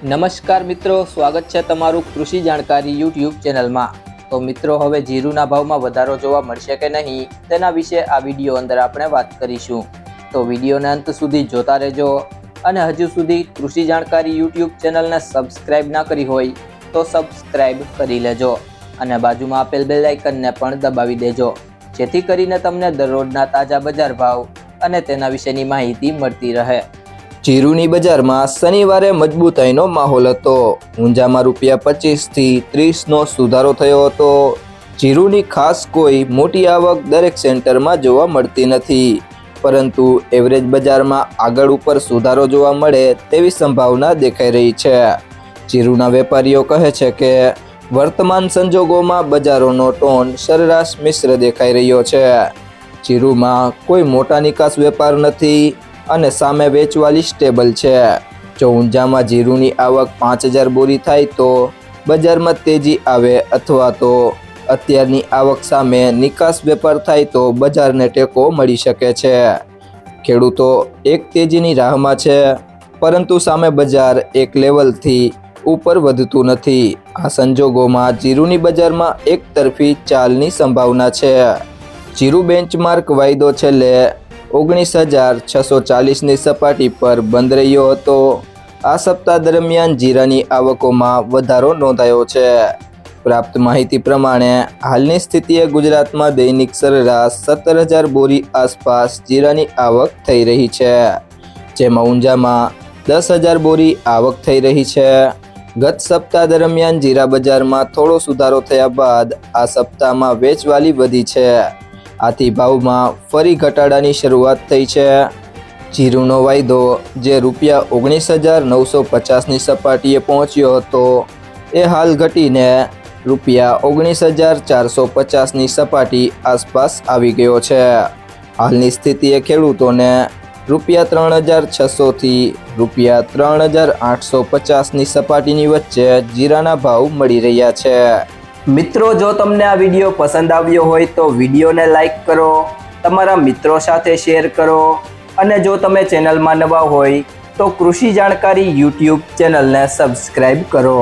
નમસ્કાર મિત્રો, સ્વાગત છે તમારું કૃષિ જાણકારી યુટ્યુબ ચેનલમાં। તો મિત્રો, હવે જીરુના ભાવમાં વધારો જોવા મળશે કે નહીં તેના વિશે આ વિડીયો અંદર આપણે વાત કરીશું। તો વિડીયોને અંત સુધી જોતા રહેજો અને હજુ સુધી કૃષિ જાણકારી યુટ્યુબ ચેનલને સબસ્ક્રાઇબ ના કરી હોય તો સબસ્ક્રાઇબ કરી લેજો અને બાજુમાં આપેલ બેલ આઇકનને પણ દબાવી દેજો, જેથી કરીને તમને દરરોજના તાજા બજાર ભાવ અને તેના વિશેની માહિતી મળતી રહે। જીરુની બજારમાં શનિવારે મજબૂતાઈનો માહોલ હતો। ઊંઝામાં ₹25 થી 30નો સુધારો થયો હતો। જીરુની ખાસ કોઈ મોટી આવક દરેક સેન્ટરમાં જોવા મળતી નથી, પરંતુ એવરેજ બજારમાં આગળ ઉપર સુધારો જોવા મળે તેવી સંભાવના દેખાઈ રહી છે। જીરુના વેપારીઓ કહે છે કે વર્તમાન સંજોગોમાં બજારોનો ટોન સરેરાશ મિશ્ર દેખાઈ રહ્યો છે। જીરુમાં કોઈ મોટા નિકાસ વેપાર નથી અને સામે વેચવાલી સ્ટેબલ છે। જો ઊંઝામાં જીરુની આવક 5000 બોરી થાય તો બજારમાં તેજી આવે, અથવા તો અત્યારની આવક સામે નિકાસ વેપાર થાય તો બજારને ટેકો મળી શકે છે। ખેડૂતો એક તેજીની રાહમાં છે, પરંતુ સામે બજાર એક લેવલથી ઉપર વધતું નથી। આ સંજોગોમાં જીરુની બજારમાં એક તરફી ચાલની સંભાવના છે। જીરુ બેન્ચમાર્ક વાયદો છેલ્લે 19,640ની સપાટી પર બંધ રહ્યો હતો। આ સપ્તાહ દરમિયાન જીરાની આવકોમાં વધારો નોંધાયો છે। પ્રાપ્ત માહિતી પ્રમાણે હાલની સ્થિતિએ ગુજરાતમાં દૈનિક સરેરાશ 17,000 બોરી આસપાસ જીરાની આવક થઈ રહી છે, જેમાં ઊંઝામાં 10,000 બોરી આવક થઈ રહી છે। ગત સપ્તાહ દરમિયાન જીરા બજારમાં થોડો સુધારો થયા બાદ આ સપ્તાહમાં વેચવાલી વધી છે, આથી ભાવમાં ફરી ઘટાડાની શરૂઆત થઈ છે। જીરુનો વાયદો જે ₹19,950ની સપાટીએ પહોંચ્યો હતો એ હાલ ઘટીને ₹19,450ની સપાટી આસપાસ આવી ગયો છે। હાલની સ્થિતિએ ખેડૂતોને ₹3,600 થી ₹3,850ની સપાટીની વચ્ચે જીરાના ભાવ મળી રહ્યા છે। મિત્રો, જો તમને આ વિડીયો પસંદ આવ્યો હોય તો વિડીયોને લાઈક કરો, તમારા મિત્રો સાથે શેર કરો અને જો તમે ચેનલમાં નવા હોય તો કૃષિ જાણકારી યુટ્યુબ ચેનલને સબસ્ક્રાઈબ કરો।